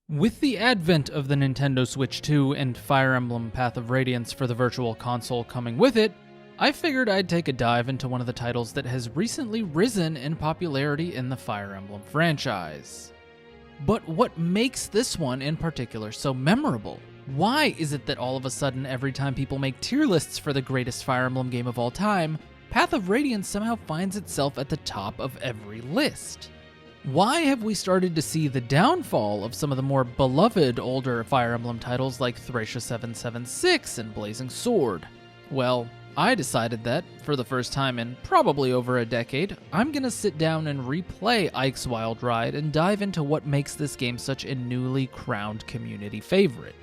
With the advent of the Nintendo Switch 2 and Fire Emblem Path of Radiance for the Virtual Console coming with it, I figured I'd take a dive into one of the titles that has recently risen in popularity in the Fire Emblem franchise. But what makes this one in particular so memorable? Why is it that all of a sudden every time people make tier lists for the greatest Fire Emblem game of all time, Path of Radiance somehow finds itself at the top of every list? Why have we started to see the downfall of some of the more beloved older Fire Emblem titles like Thracia 776 and Blazing Sword? Well, I decided that, for the first time in probably over a decade, I'm gonna sit down and replay Ike's Wild Ride and dive into what makes this game such a newly crowned community favorite.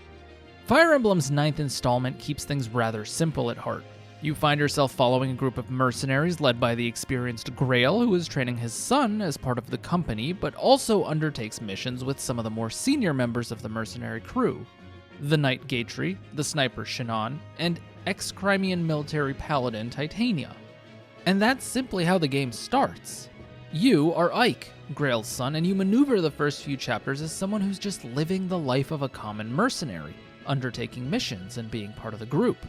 Fire Emblem's 9th installment keeps things rather simple at heart. You find yourself following a group of mercenaries led by the experienced Grail, who is training his son as part of the company, but also undertakes missions with some of the more senior members of the mercenary crew. The Knight Gatry, the sniper Shinon, and ex-Crimean military paladin Titania. And that's simply how the game starts. You are Ike, Grail's son, and you maneuver the first few chapters as someone who's just living the life of a common mercenary, undertaking missions and being part of the group.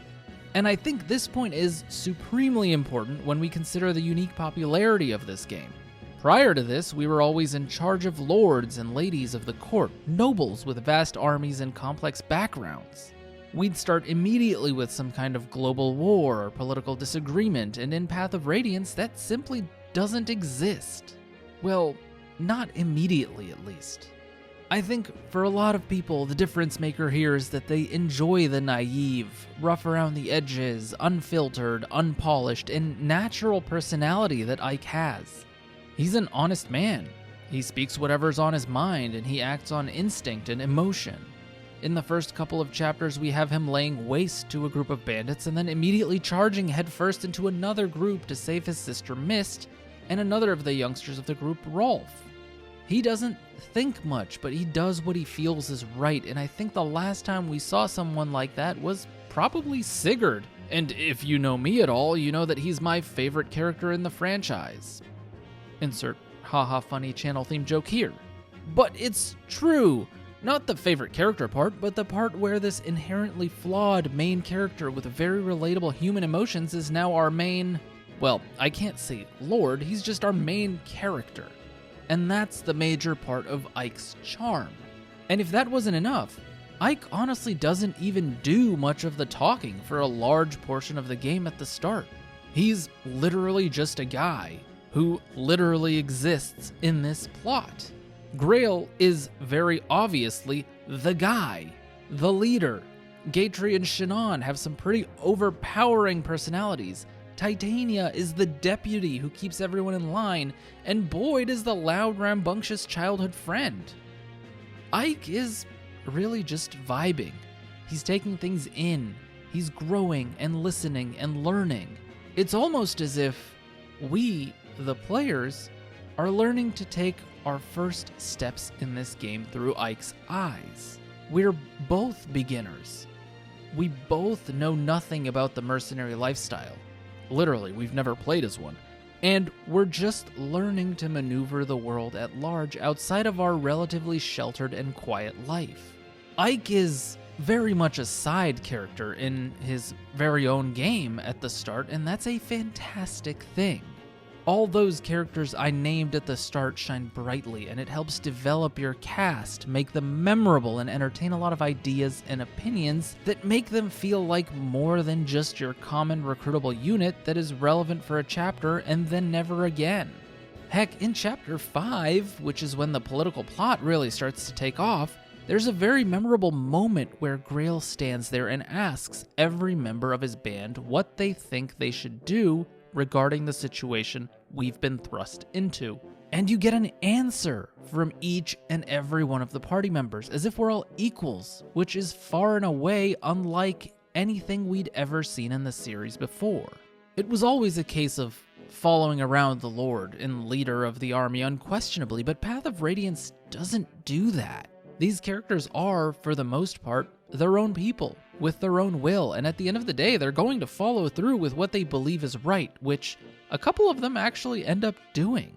And I think this point is supremely important when we consider the unique popularity of this game. Prior to this, we were always in charge of lords and ladies of the court, nobles with vast armies and complex backgrounds. We'd start immediately with some kind of global war or political disagreement, and in Path of Radiance, that simply doesn't exist. Well, not immediately at least. I think for a lot of people, the difference maker here is that they enjoy the naive, rough around the edges, unfiltered, unpolished, and natural personality that Ike has. He's an honest man. He speaks whatever's on his mind, and he acts on instinct and emotion. In the first couple of chapters, we have him laying waste to a group of bandits and then immediately charging headfirst into another group to save his sister Mist and another of the youngsters of the group, Rolf. He doesn't think much, but he does what he feels is right, and I think the last time we saw someone like that was probably Sigurd. And if you know me at all, you know that he's my favorite character in the franchise. Insert haha funny channel theme joke here. But it's true. Not the favorite character part, but the part where this inherently flawed main character with very relatable human emotions is now our main, well, I can't say lord, he's just our main character. And that's the major part of Ike's charm. And if that wasn't enough, Ike honestly doesn't even do much of the talking for a large portion of the game at the start. He's literally just a guy who literally exists in this plot. Grail is very obviously the guy, the leader. Gatry and Shinon have some pretty overpowering personalities. Titania is the deputy who keeps everyone in line, and Boyd is the loud, rambunctious childhood friend. Ike is really just vibing. He's taking things in. He's growing and listening and learning. It's almost as if we, the players, are learning to take our first steps in this game through Ike's eyes. We're both beginners. We both know nothing about the mercenary lifestyle. Literally, we've never played as one. And we're just learning to maneuver the world at large outside of our relatively sheltered and quiet life. Ike is very much a side character in his very own game at the start, and that's a fantastic thing. All those characters I named at the start shine brightly, and it helps develop your cast, make them memorable, and entertain a lot of ideas and opinions that make them feel like more than just your common recruitable unit that is relevant for a chapter and then never again. Heck, in Chapter 5, which is when the political plot really starts to take off, there's a very memorable moment where Grail stands there and asks every member of his band what they think they should do regarding the situation we've been thrust into. And you get an answer from each and every one of the party members, as if we're all equals, which is far and away unlike anything we'd ever seen in the series before. It was always a case of following around the Lord and leader of the army unquestionably, but Path of Radiance doesn't do that. These characters are, for the most part, their own people, with their own will, and at the end of the day, they're going to follow through with what they believe is right, which a couple of them actually end up doing.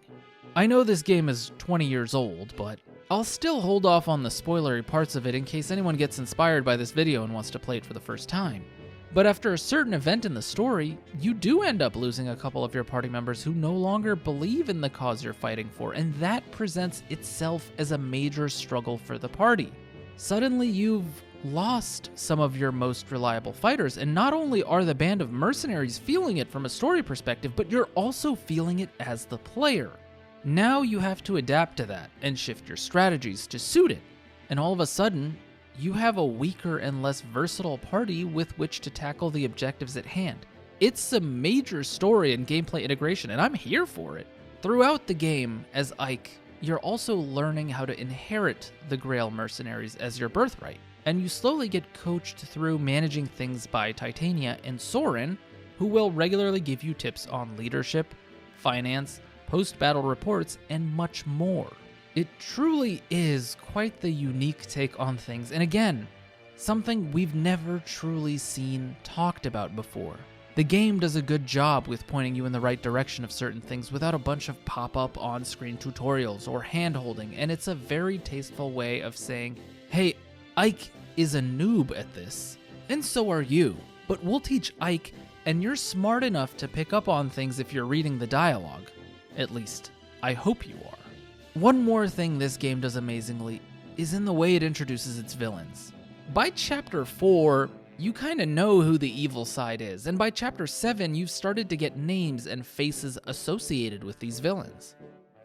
I know this game is 20 years old, but I'll still hold off on the spoilery parts of it in case anyone gets inspired by this video and wants to play it for the first time. But after a certain event in the story, you do end up losing a couple of your party members who no longer believe in the cause you're fighting for, and that presents itself as a major struggle for the party. Suddenly you've lost some of your most reliable fighters, and not only are the band of mercenaries feeling it from a story perspective, but you're also feeling it as the player. Now you have to adapt to that and shift your strategies to suit it, and all of a sudden, you have a weaker and less versatile party with which to tackle the objectives at hand. It's a major story and gameplay integration, and I'm here for it. Throughout the game, as Ike, you're also learning how to inherit the Grail mercenaries as your birthright, and you slowly get coached through managing things by Titania and Soren, who will regularly give you tips on leadership, finance, post-battle reports, and much more. It truly is quite the unique take on things, and again, something we've never truly seen talked about before. The game does a good job with pointing you in the right direction of certain things without a bunch of pop-up on-screen tutorials or hand-holding, and it's a very tasteful way of saying, hey, Ike is a noob at this, and so are you, but we'll teach Ike, and you're smart enough to pick up on things if you're reading the dialogue. At least, I hope you are. One more thing this game does amazingly is in the way it introduces its villains. By Chapter 4, you kinda know who the evil side is, and by Chapter 7, you've started to get names and faces associated with these villains.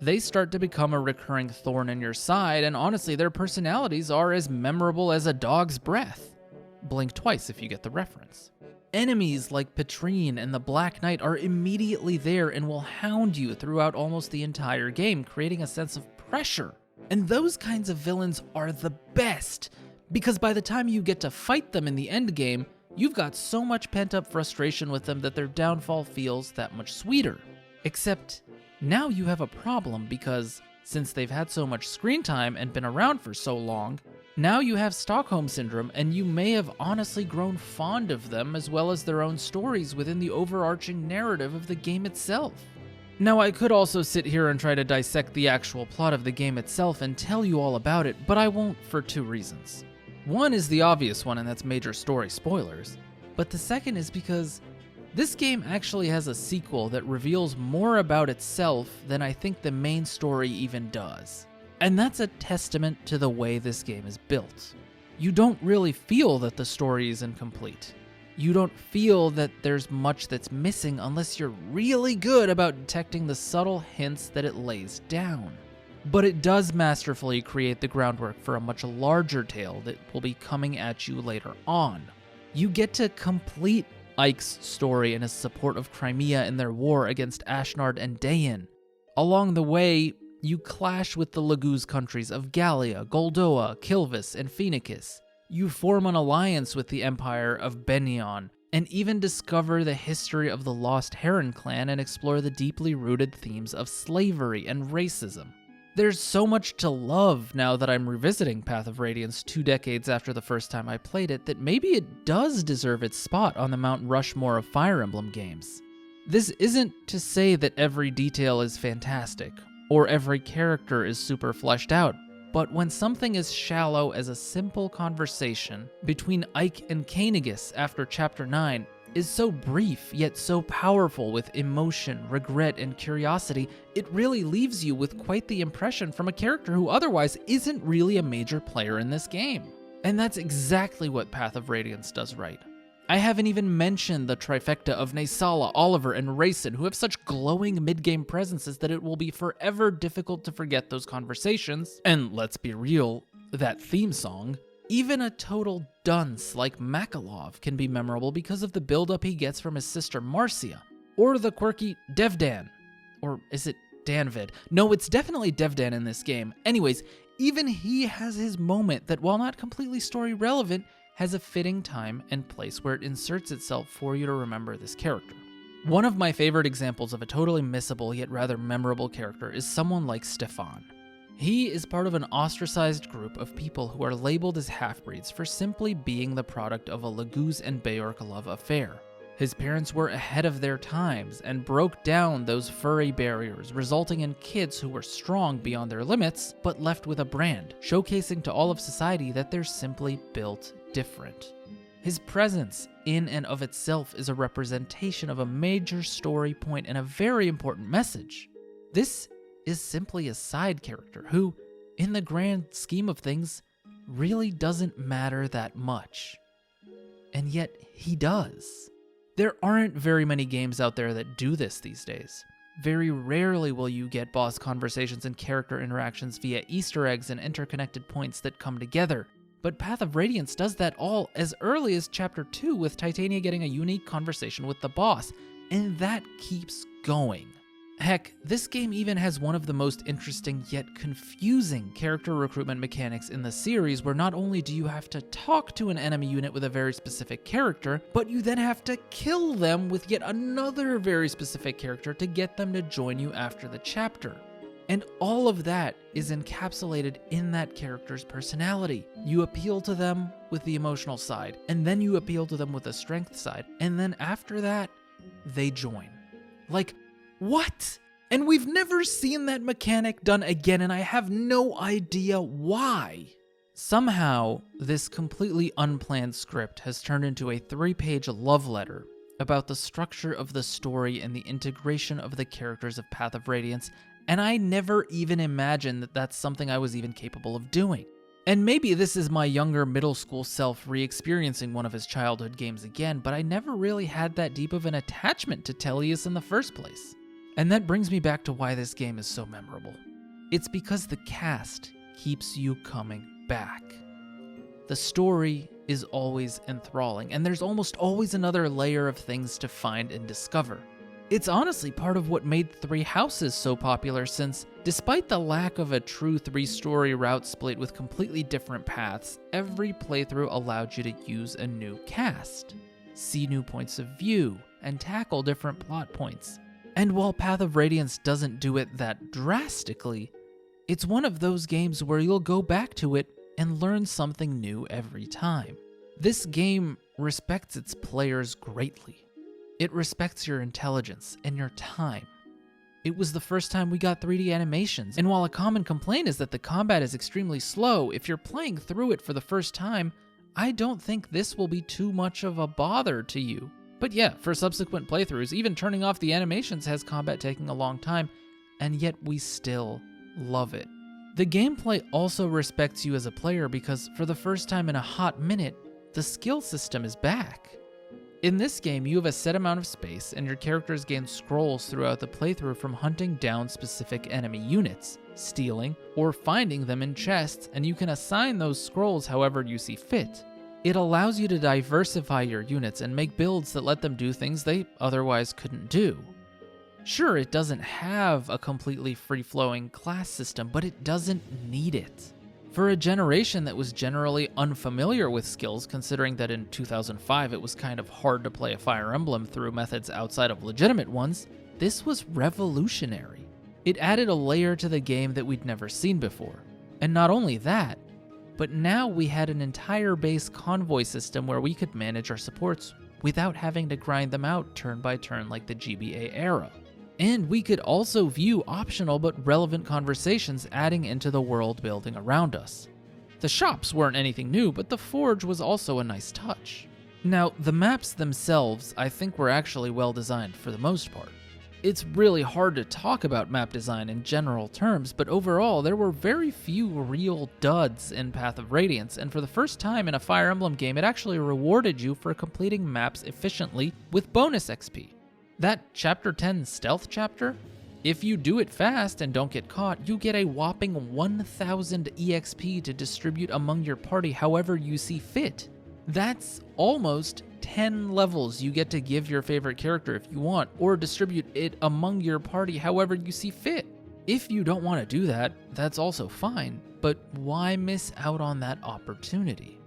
They start to become a recurring thorn in your side, and honestly, their personalities are as memorable as a dog's breath. Blink twice if you get the reference. Enemies like Petrine and the Black Knight are immediately there and will hound you throughout almost the entire game, creating a sense of pressure. And those kinds of villains are the best, because by the time you get to fight them in the end game, you've got so much pent-up frustration with them that their downfall feels that much sweeter. Except, now you have a problem because, since they've had so much screen time and been around for so long, now you have Stockholm Syndrome, and you may have honestly grown fond of them as well as their own stories within the overarching narrative of the game itself. Now, I could also sit here and try to dissect the actual plot of the game itself and tell you all about it, but I won't for two reasons. One is the obvious one, and that's major story spoilers, but the second is because this game actually has a sequel that reveals more about itself than I think the main story even does. And that's a testament to the way this game is built. You don't really feel that the story is incomplete. You don't feel that there's much that's missing unless you're really good about detecting the subtle hints that it lays down. But it does masterfully create the groundwork for a much larger tale that will be coming at you later on. You get to complete Ike's story and his support of Crimea in their war against Ashnard and Dayan. Along the way, you clash with the Laguz countries of Gallia, Goldoa, Kilvis, and Phoenicus. You form an alliance with the Empire of Benyon, and even discover the history of the Lost Heron clan and explore the deeply rooted themes of slavery and racism. There's so much to love now that I'm revisiting Path of Radiance 2 decades after the first time I played it that maybe it does deserve its spot on the Mount Rushmore of Fire Emblem games. This isn't to say that every detail is fantastic, or every character is super fleshed out, but when something as shallow as a simple conversation between Ike and Kainigus after Chapter 9 is so brief yet so powerful with emotion, regret, and curiosity, it really leaves you with quite the impression from a character who otherwise isn't really a major player in this game. And that's exactly what Path of Radiance does right. I haven't even mentioned the trifecta of Naysala, Oliver, and Rayson, who have such glowing mid-game presences that it will be forever difficult to forget those conversations. And let's be real, that theme song. Even a total dunce like Makalov can be memorable because of the build-up he gets from his sister Marcia, or the quirky Devdan. Or is it Danvid? No, it's definitely Devdan in this game. Anyways, even he has his moment that, while not completely story relevant, has a fitting time and place where it inserts itself for you to remember this character. One of my favorite examples of a totally missable yet rather memorable character is someone like Stefan. He is part of an ostracized group of people who are labeled as half-breeds for simply being the product of a Laguz and Beork love affair. His parents were ahead of their times and broke down those furry barriers, resulting in kids who were strong beyond their limits, but left with a brand, showcasing to all of society that they're simply built different. His presence in and of itself is a representation of a major story point and a very important message. This is simply a side character who, in the grand scheme of things, really doesn't matter that much. And yet, he does. There aren't very many games out there that do this these days. Very rarely will you get boss conversations and character interactions via Easter eggs and interconnected points that come together. But Path of Radiance does that all as early as Chapter 2 with Titania getting a unique conversation with the boss, and that keeps going. Heck, this game even has one of the most interesting yet confusing character recruitment mechanics in the series, where not only do you have to talk to an enemy unit with a very specific character, but you then have to kill them with yet another very specific character to get them to join you after the chapter. And all of that is encapsulated in that character's personality. You appeal to them with the emotional side, and then you appeal to them with the strength side, and then after that, they join. Like, what? And we've never seen that mechanic done again, and I have no idea why. Somehow, this completely unplanned script has turned into a 3-page love letter about the structure of the story and the integration of the characters of Path of Radiance, and I never even imagined that that's something I was even capable of doing. And maybe this is my younger middle school self re-experiencing one of his childhood games again, but I never really had that deep of an attachment to Tellius in the first place. And that brings me back to why this game is so memorable. It's because the cast keeps you coming back. The story is always enthralling, and there's almost always another layer of things to find and discover. It's honestly part of what made Three Houses so popular, since despite the lack of a true 3-story route split with completely different paths, every playthrough allowed you to use a new cast, see new points of view, and tackle different plot points. And while Path of Radiance doesn't do it that drastically, it's one of those games where you'll go back to it and learn something new every time. This game respects its players greatly. It respects your intelligence and your time. It was the first time we got 3D animations, and while a common complaint is that the combat is extremely slow, if you're playing through it for the first time, I don't think this will be too much of a bother to you. But yeah, for subsequent playthroughs, even turning off the animations has combat taking a long time, and yet we still love it. The gameplay also respects you as a player because for the first time in a hot minute, the skill system is back. In this game, you have a set amount of space, and your characters gain scrolls throughout the playthrough from hunting down specific enemy units, stealing, or finding them in chests, and you can assign those scrolls however you see fit. It allows you to diversify your units and make builds that let them do things they otherwise couldn't do. Sure, it doesn't have a completely free-flowing class system, but it doesn't need it. For a generation that was generally unfamiliar with skills, considering that in 2005 it was kind of hard to play a Fire Emblem through methods outside of legitimate ones, this was revolutionary. It added a layer to the game that we'd never seen before. And not only that, but now we had an entire base convoy system where we could manage our supports without having to grind them out turn by turn like the GBA era. And we could also view optional but relevant conversations adding into the world building around us. The shops weren't anything new, but the forge was also a nice touch. Now, the maps themselves I think were actually well designed for the most part. It's really hard to talk about map design in general terms, but overall there were very few real duds in Path of Radiance, and for the first time in a Fire Emblem game it actually rewarded you for completing maps efficiently with bonus XP. That Chapter 10 stealth chapter, if you do it fast and don't get caught, you get a whopping 1000 EXP to distribute among your party however you see fit. That's almost 10 levels you get to give your favorite character if you want, or distribute it among your party however you see fit. If you don't want to do that, that's also fine, but why miss out on that opportunity?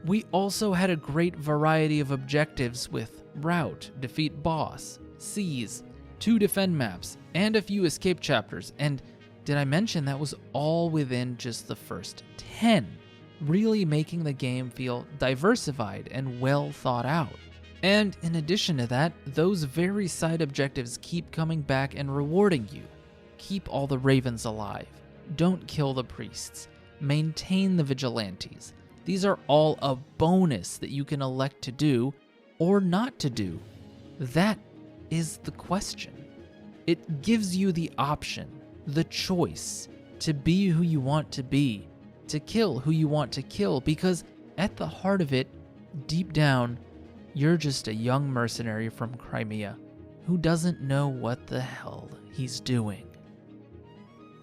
We also had a great variety of objectives with route, defeat boss, seize, 2 defend maps, and a few escape chapters, and did I mention that was all within just the first 10? Really making the game feel diversified and well thought out. And in addition to that, those very side objectives keep coming back and rewarding you. Keep all the ravens alive. Don't kill the priests. Maintain the vigilantes. These are all a bonus that you can elect to do or not to do. That is the question. It gives you the option, the choice, to be who you want to be, to kill who you want to kill, because at the heart of it, deep down, you're just a young mercenary from Crimea who doesn't know what the hell he's doing.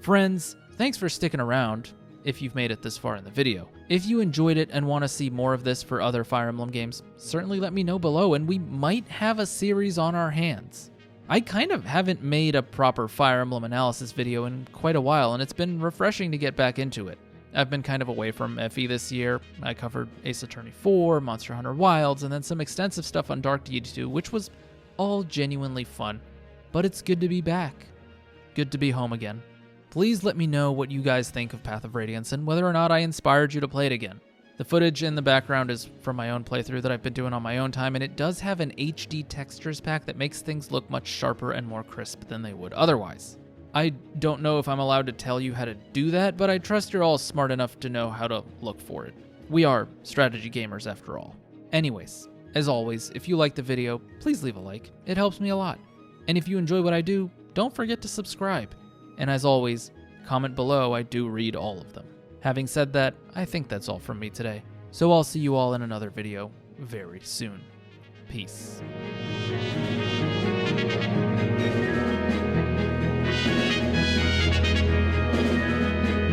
Friends, thanks for sticking around if you've made it this far in the video. If you enjoyed it and want to see more of this for other Fire Emblem games, certainly let me know below and we might have a series on our hands. I kind of haven't made a proper Fire Emblem analysis video in quite a while, and it's been refreshing to get back into it. I've been kind of away from FE this year. I covered Ace Attorney 4, Monster Hunter Wilds, and then some extensive stuff on Dark Deed 2, which was all genuinely fun. But it's good to be back. Good to be home again. Please let me know what you guys think of Path of Radiance and whether or not I inspired you to play it again. The footage in the background is from my own playthrough that I've been doing on my own time, and it does have an HD textures pack that makes things look much sharper and more crisp than they would otherwise. I don't know if I'm allowed to tell you how to do that, but I trust you're all smart enough to know how to look for it. We are strategy gamers after all. Anyways, as always, if you like the video, please leave a like. It helps me a lot. And if you enjoy what I do, don't forget to subscribe. And as always, comment below, I do read all of them. Having said that, I think that's all from me today. So I'll see you all in another video very soon. Peace.